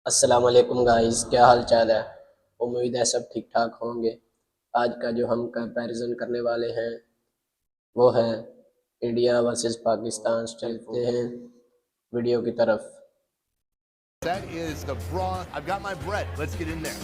अस्सलाम वालेकुम गाइस, क्या हाल चाल है। उम्मीद है सब ठीक ठाक होंगे। आज का जो हम कंपैरिजन करने वाले हैं वो है इंडिया वर्सेस पाकिस्तान। चलते हैं वीडियो की तरफ। That is the broth. I've got my bread. Let's get in there.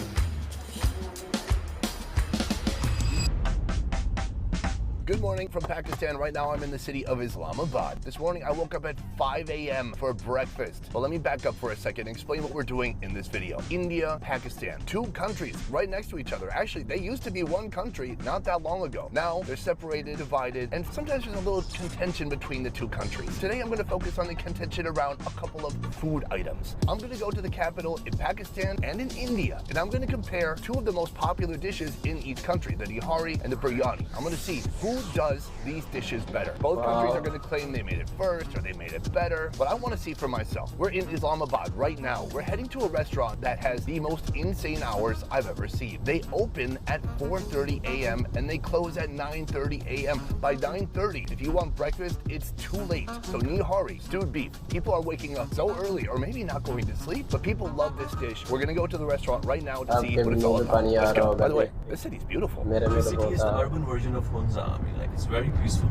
Good morning from Pakistan. Right now I'm in the city of Islamabad. This morning I woke up at 5 a.m. for breakfast. But let me back up for a second and explain what we're doing in this video. India, Pakistan, two countries right next to each other. Actually, they used to be one country not that long ago. Now they're separated, divided, and sometimes there's a little contention between the two countries. Today I'm going to focus on the contention around a couple of food items. I'm going to go to the capital in Pakistan and in India, and I'm going to compare two of the most popular dishes in each country, the nihari and the biryani. I'm going to see who does these dishes better. Both countries are going to claim they made it first or they made it better, but I want to see for myself. We're in Islamabad right now. We're heading to a restaurant that has the most insane hours I've ever seen. They open at 4:30 a.m. and they close at 9:30 a.m. By 9:30, if you want breakfast, it's too late. So nihari, stewed beef. People are waking up so early, or maybe not going to sleep, but people love this dish. We're going to go to the restaurant right now to see what it's all about. Let's go. By the way, this city's beautiful. The city is the urban version of Hunza. I mean, like, it's very peaceful.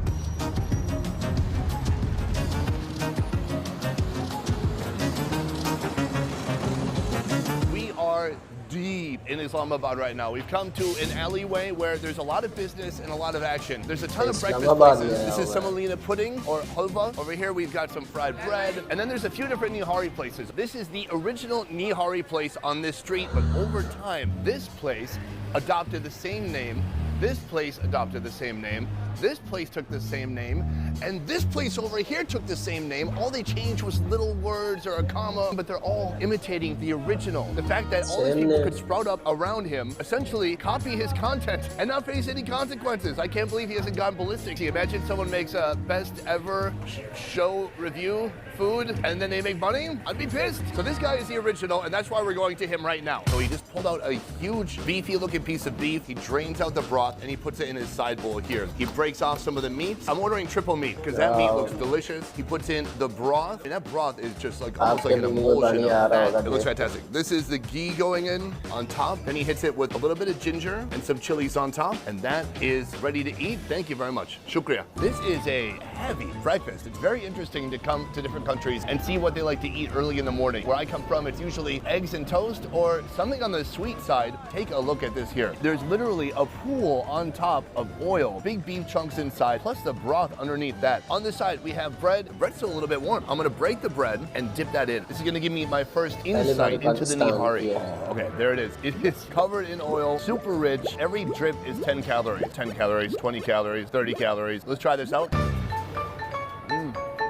We are deep in Islamabad right now. We've come to an alleyway where there's a lot of business and a lot of action. There's a ton of breakfast places. This is semolina pudding or halva. Over here we've got some fried bread. And then there's a few different nihari places. This is the original nihari place on this street, but over time, this place adopted the same name. This place adopted the same name. This place took the same name. And this place over here took the same name. All they changed was little words or a comma, but they're all imitating the original. The fact that all these people could sprout up around him, essentially copy his content and not face any consequences. I can't believe he hasn't gone ballistic. Imagine someone makes a best ever show review food and then they make money? I'd be pissed. So this guy is the original, and that's why we're going to him right now. So he just pulled out a huge beefy looking piece of beef. He drains out the broth and he puts it in his side bowl here. He breaks off some of the meats. I'm ordering triple meat because that meat looks delicious. He puts in the broth, and that broth is just like almost like an emulsion of fat. It looks fantastic. This is the ghee going in on top. Then he hits it with a little bit of ginger and some chilies on top, and that is ready to eat. Thank you very much. Shukriya. This is a heavy breakfast. It's very interesting to come to different countries and see what they like to eat early in the morning. Where I come from, it's usually eggs and toast or something on the sweet side. Take a look at this here. There's literally a pool on top of oil, big beef chunks inside, plus the broth underneath that. On the side, we have bread. Bread's still a little bit warm. I'm gonna break the bread and dip that in. This is gonna give me my first insight into the nihari. Okay, there it is. It is covered in oil, super rich. Every drip is 10 calories. 10 calories, 20 calories, 30 calories. Let's try this out.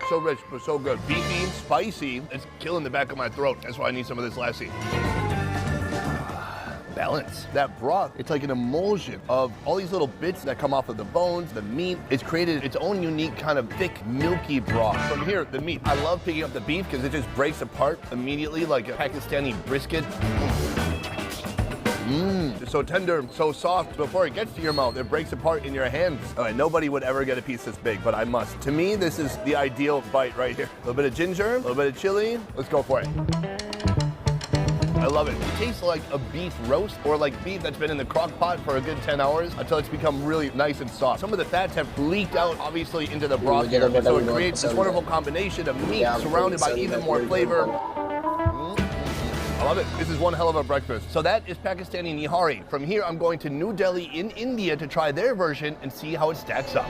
So rich, but so good. Beefy, spicy. It's killing the back of my throat. That's why I need some of this lassi. Balance. That broth, it's like an emulsion of all these little bits that come off of the bones, the meat. It's created its own unique kind of thick, milky broth. From here, the meat. I love picking up the beef because it just breaks apart immediately like a Pakistani brisket. It's so tender, so soft. Before it gets to your mouth, it breaks apart in your hands. All right, nobody would ever get a piece this big, but I must. To me, this is the ideal bite right here. A little bit of ginger, a little bit of chili. Let's go for it. I love it. It tastes like a beef roast or like beef that's been in the crock pot for a good 10 hours until it's become really nice and soft. Some of the fats have leaked out, obviously, into the broth here. So it creates this wonderful combination of meat surrounded by even more flavor. I love it. This is one hell of a breakfast. So that is Pakistani nihari. From here, I'm going to New Delhi in India to try their version and see how it stacks up.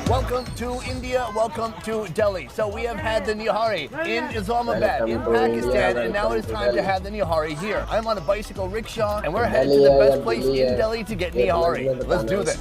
Welcome to India, welcome to Delhi. So we have had the nihari in Islamabad, in Pakistan, and now it is time to have the nihari here. I'm on a bicycle rickshaw, and we're headed to the best place in Delhi to get nihari. Let's do this.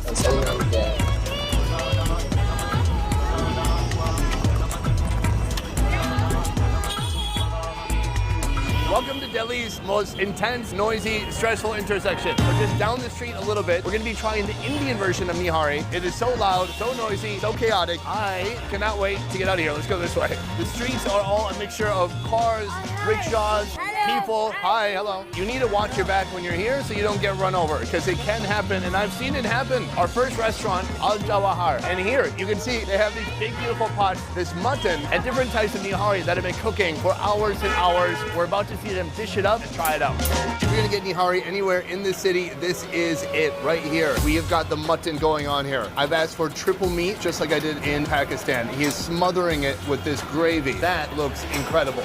Welcome to Delhi's most intense, noisy, stressful intersection. We're just down the street a little bit. We're gonna be trying the Indian version of nihari. It is so loud, so noisy, so chaotic. I cannot wait to get out of here. Let's go this way. The streets are all a mixture of cars, rickshaws, people. Hi, hello. You need to watch your back when you're here so you don't get run over, because it can happen, and I've seen it happen. Our first restaurant, Al Jawahar, and here you can see they have these big, beautiful pots, this mutton, and different types of nihari that have been cooking for hours and hours. We're about to see them dish it up and try it out. If you're gonna get nihari anywhere in this city, this is it right here. We have got the mutton going on here. I've asked for triple meat, just like I did in Pakistan. He is smothering it with this gravy. That looks incredible.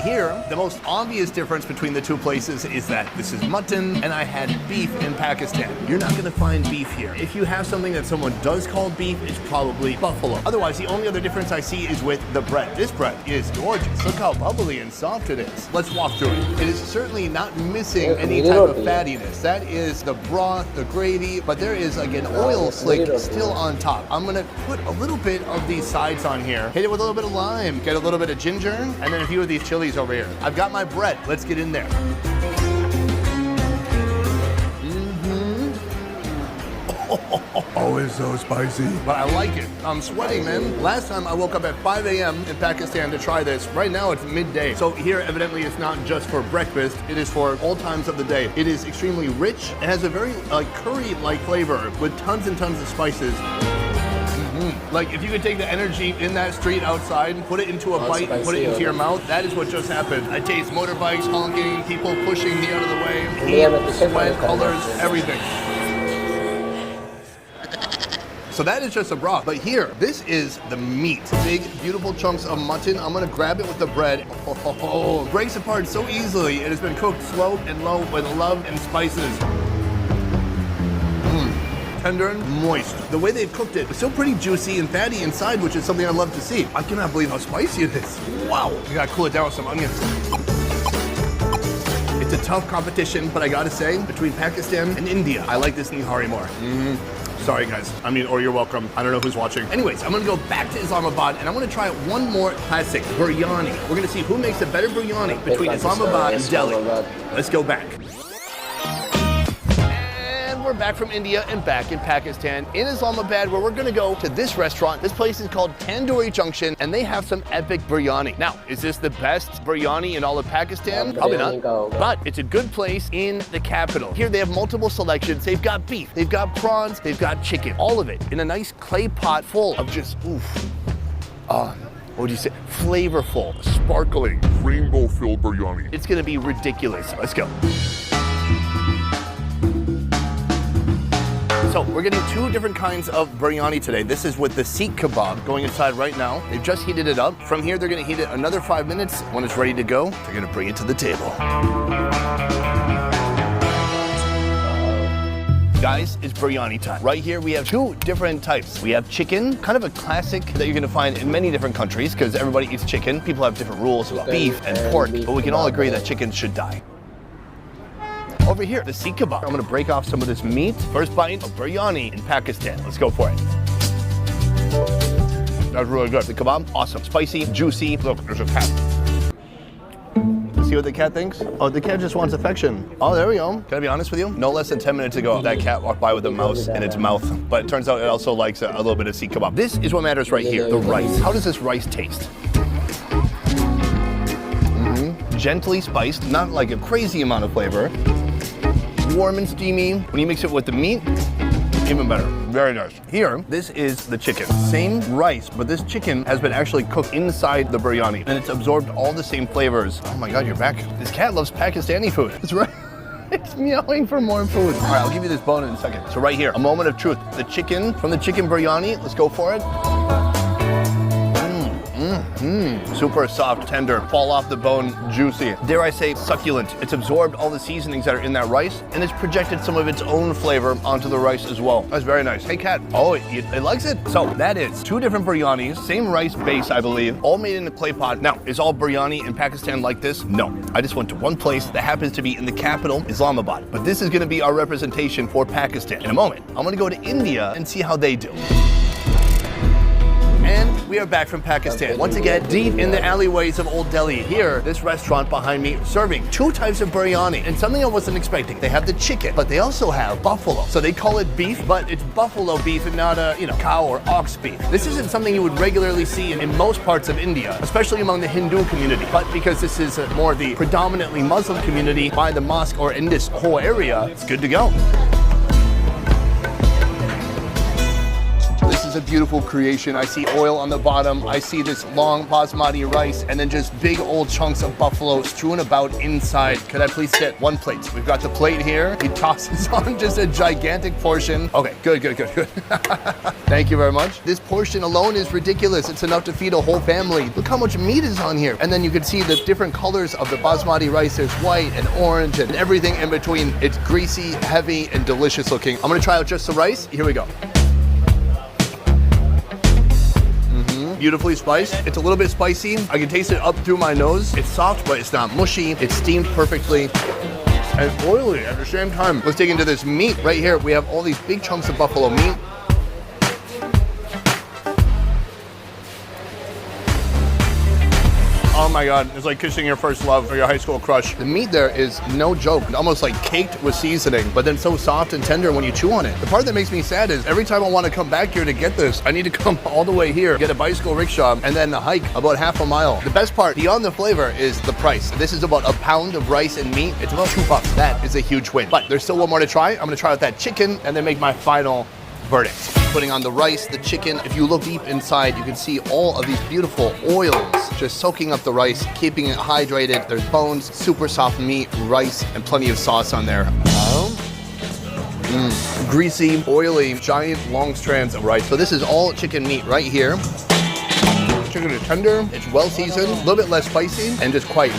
Here, the most obvious difference between the two places is that this is mutton and I had beef in Pakistan. You're not gonna find beef here. If you have something that someone does call beef, it's probably buffalo. Otherwise, the only other difference I see is with the bread. This bread is gorgeous. Look how bubbly and soft it is. Let's walk through it. It is certainly not missing any type of fattiness. That is the broth, the gravy, but there is like an oil slick still on top. I'm gonna put a little bit of these sides on here, hit it with a little bit of lime, get a little bit of ginger, and then a few of these chilies over here. I've got my bread. Let's get in there. Oh, it's so spicy. But I like it. I'm sweating, man. Last time I woke up at 5 a.m. in Pakistan to try this. Right now it's midday. So here evidently it's not just for breakfast. It is for all times of the day. It is extremely rich. It has a very curry-like flavor with tons and tons of spices. Like if you could take the energy in that street outside, put it into a bite, and put it into your mouth, that is what just happened. I taste motorbikes, honking, people pushing me out of the way, heat, sweat, colors, everything. So that is just a broth, but here, this is the meat. Big, beautiful chunks of mutton. I'm gonna grab it with the bread. Oh, breaks apart so easily. It has been cooked slow and low with love and spices. Tender and moist. The way they've cooked it, it's still pretty juicy and fatty inside, which is something I love to see. I cannot believe how spicy it is. Wow. You gotta cool it down with some onions. It's a tough competition, but I gotta say, between Pakistan and India, I like this nihari more. Sorry guys, or you're welcome. I don't know who's watching. Anyways, I'm gonna go back to Islamabad and I'm gonna try one more classic, biryani. We're gonna see who makes a better biryani between Islamabad and Delhi. Let's go back. We're back from India and back in Pakistan in Islamabad, where we're gonna go to this restaurant. This place is called Tandoori Junction, and they have some epic biryani. Now, is this the best biryani in all of Pakistan? Probably not, but it's a good place in the capital. Here they have multiple selections. They've got beef, they've got prawns, they've got chicken, all of it in a nice clay pot full of just, what would you say? Flavorful, sparkling, rainbow-filled biryani. It's gonna be ridiculous. Let's go. So we're getting two different kinds of biryani today. This is with the seekh kebab going inside right now. They've just heated it up. From here, they're gonna heat it another 5 minutes. When it's ready to go, they're gonna bring it to the table. Guys, it's biryani time. Right here, we have two different types. We have chicken, kind of a classic that you're gonna find in many different countries because everybody eats chicken. People have different rules about beef and pork, but we can all agree that chicken should die. Over here, the seekh kebab. I'm gonna break off some of this meat. First bite of biryani in Pakistan. Let's go for it. That's really good. The kebab, awesome. Spicy, juicy. Look, there's a cat. See what the cat thinks? Oh, the cat just wants affection. Oh, there we go. Can I be honest with you? No less than 10 minutes ago, that cat walked by with a mouse in its mouth. But it turns out it also likes a little bit of seekh kebab. This is what matters right here, the rice. How does this rice taste? Gently spiced, not like a crazy amount of flavor. Warm and steamy. When you mix it with the meat, even better. Very nice. Here, this is the chicken. Same rice, but this chicken has been actually cooked inside the biryani, and it's absorbed all the same flavors. Oh my God, you're back. This cat loves Pakistani food. That's right. It's meowing for more food. All right, I'll give you this bone in a second. So right here, a moment of truth. The chicken from the chicken biryani. Let's go for it. Super soft, tender, fall off the bone, juicy. Dare I say, succulent. It's absorbed all the seasonings that are in that rice, and it's projected some of its own flavor onto the rice as well. That's very nice. Hey, cat. Oh, it likes it. So that is two different biryanis, same rice base, I believe, all made in a clay pot. Now, is all biryani in Pakistan like this? No. I just went to one place that happens to be in the capital, Islamabad. But this is gonna be our representation for Pakistan. In a moment, I'm gonna go to India and see how they do. And we are back from Pakistan. Once again, deep in the alleyways of Old Delhi. Here, this restaurant behind me serving 2 types of biryani and something I wasn't expecting. They have the chicken, but they also have buffalo. So they call it beef, but it's buffalo beef and not cow or ox beef. This isn't something you would regularly see in most parts of India, especially among the Hindu community. But because this is more the predominantly Muslim community by the mosque or in this whole area, it's good to go. This is a beautiful creation. I see oil on the bottom. I see this long basmati rice and then just big old chunks of buffalo strewn about inside. Could I please get 1 plate? We've got the plate here. He tosses on just a gigantic portion. Okay, good. Thank you very much. This portion alone is ridiculous. It's enough to feed a whole family. Look how much meat is on here. And then you can see the different colors of the basmati rice. There's white and orange and everything in between. It's greasy, heavy, and delicious looking. I'm gonna try out just the rice. Here we go. Beautifully spiced. It's a little bit spicy. I can taste it up through my nose. It's soft, but it's not mushy. It's steamed perfectly and oily at the same time. Let's dig into this meat right here. We have all these big chunks of buffalo meat. Oh my God, it's like kissing your first love or your high school crush. The meat there is no joke, almost like caked with seasoning, but then so soft and tender when you chew on it. The part that makes me sad is every time I want to come back here to get this, I need to come all the way here, get a bicycle rickshaw, and then hike about half a mile. The best part, beyond the flavor, is the price. This is about a pound of rice and meat. It's about $2. That is a huge win. But there's still one more to try. I'm gonna try out that chicken and then make my final verdict. Putting on the rice, the chicken. If you look deep inside, you can see all of these beautiful oils just soaking up the rice, keeping it hydrated. There's bones, super soft meat, rice, and plenty of sauce on there. Greasy, oily, giant long strands of rice. So this is all chicken meat right here. Chicken is tender, it's well seasoned, a little bit less spicy, and just quite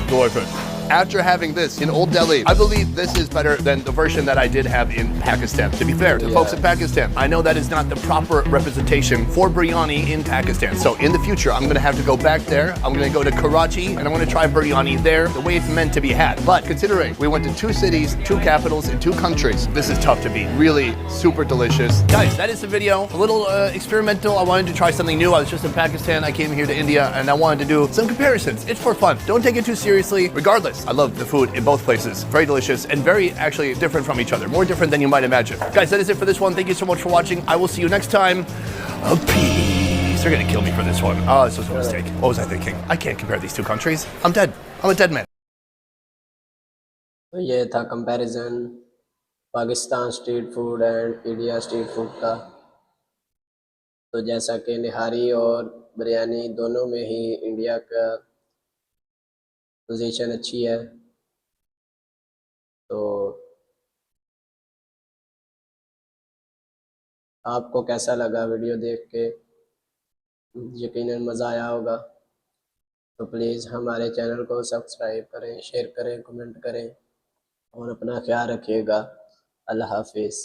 delicious. After having this in Old Delhi, I believe this is better than the version that I did have in Pakistan. To be fair to the folks in Pakistan, I know that is not the proper representation for biryani in Pakistan. So in the future, I'm gonna have to go back there. I'm gonna go to Karachi and I'm gonna try biryani there the way it's meant to be had. But considering we went to 2 cities, 2 capitals, and 2 countries, this is tough to beat. Really super delicious. Guys, that is the video. A little experimental. I wanted to try something new. I was just in Pakistan. I came here to India and I wanted to do some comparisons. It's for fun. Don't take it too seriously. Regardless, I love the food in both places. Very delicious and very actually different from each other. More different than you might imagine. Guys, that is it for this one. Thank you so much for watching. I will see you next time. Peace. They're gonna kill me for this one. Oh, this was a mistake. What was I thinking? I can't compare these 2 countries. I'm dead. I'm a dead man. तो ये था comparison Pakistan street food and India street food का। तो जैसा कि निहारी और बिरयानी दोनों में ही इंडिया का पोजीशन अच्छी है। तो आपको कैसा लगा वीडियो देख के? यकीनन मज़ा आया होगा। तो प्लीज़ हमारे चैनल को सब्सक्राइब करें, शेयर करें, कमेंट करें और अपना ख्याल रखिएगा। अल्लाह हाफिज़।